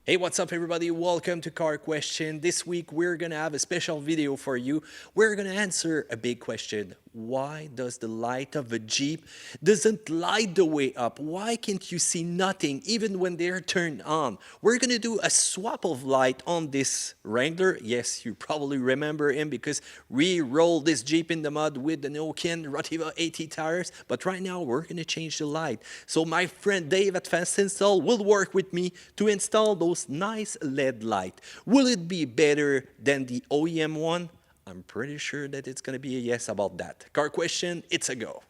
Hey, what's up everybody? Welcome to Car Question. This week we're gonna have a special video for you. We're gonna answer a big question. Why does the light of a Jeep doesn't light the way up? Why can't you see nothing even when they're turned on? We're gonna do a swap of light on this Wrangler. Yes, you probably remember him because we rolled this Jeep in the mud with the Nokian Rotiva 80 tires. But right now we're gonna change the light. So my friend Dave at Fast Install will work with me to install those nice LED light. Will it be better than the OEM one? I'm pretty sure that it's going to be a yes about that. Car question, it's a go.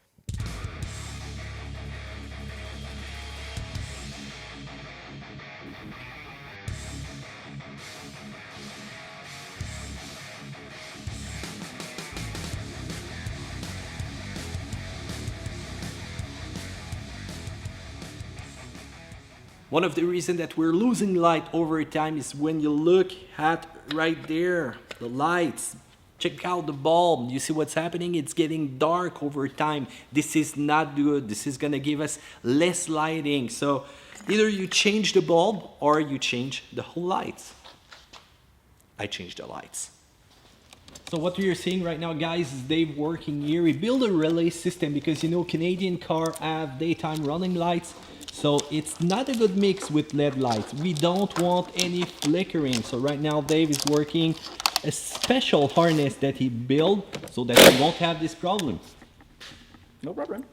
One of the reasons that we're losing light over time is when you look at right there, the lights. Check out the bulb. You see what's happening? It's getting dark over time. This is not good. This is gonna give us less lighting. So either you change the bulb or you change the whole lights. I changed the lights. So what we are seeing right now, guys, is Dave working here. We build a relay system because, you know, Canadian car have daytime running lights. So it's not a good mix with LED lights. We don't want any flickering. So right now Dave is working a special harness that he built so that we won't have this problem. No problem.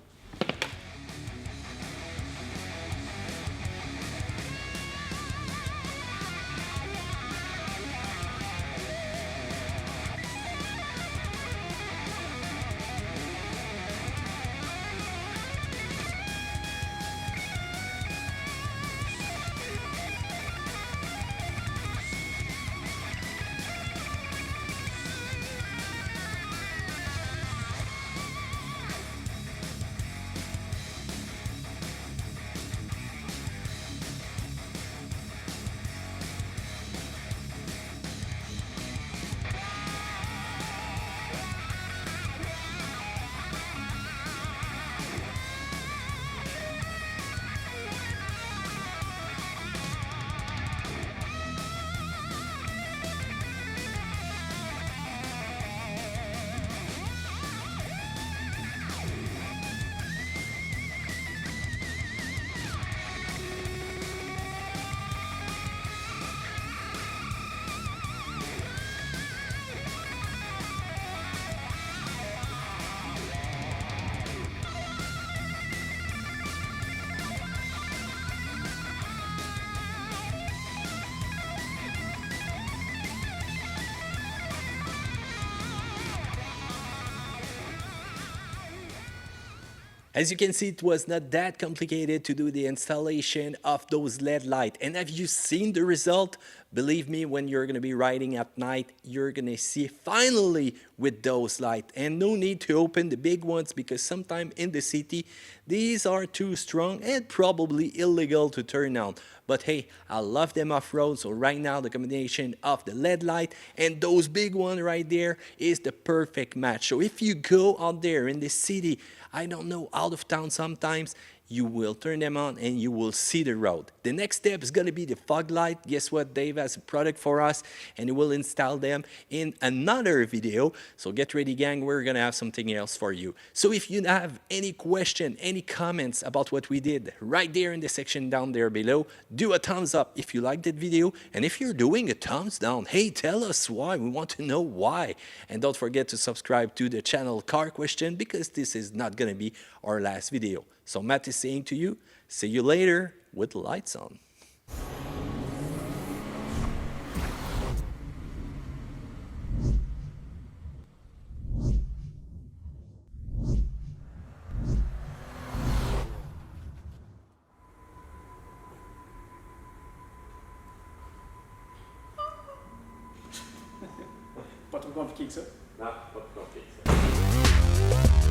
As you can see, it was not that complicated to do the installation of those LED lights. And have you seen the result? Believe me, when you're going to be riding at night, you're going to see finally with those lights. And no need to open the big ones because sometimes in the city, these are too strong and probably illegal to turn on. But hey, I love them off-road, so right now the combination of the LED light and those big ones right there is the perfect match. So if you go out there in the city, I don't know, out of town sometimes, you will turn them on and you will see the road. The next step is going to be the fog light. Guess what? Dave has a product for us and he will install them in another video. So get ready, gang. We're going to have something else for you. So if you have any question, any comments about what we did, right there in the section down there below, do a thumbs up if you liked that video. And if you're doing a thumbs down, hey, tell us why. We want to know why. And don't forget to subscribe to the channel Car Question because this is not going to be our last video. So Matt is saying to you, see you later with the lights on. Pas trop compliqué que ça. Non, pas plus compliqué.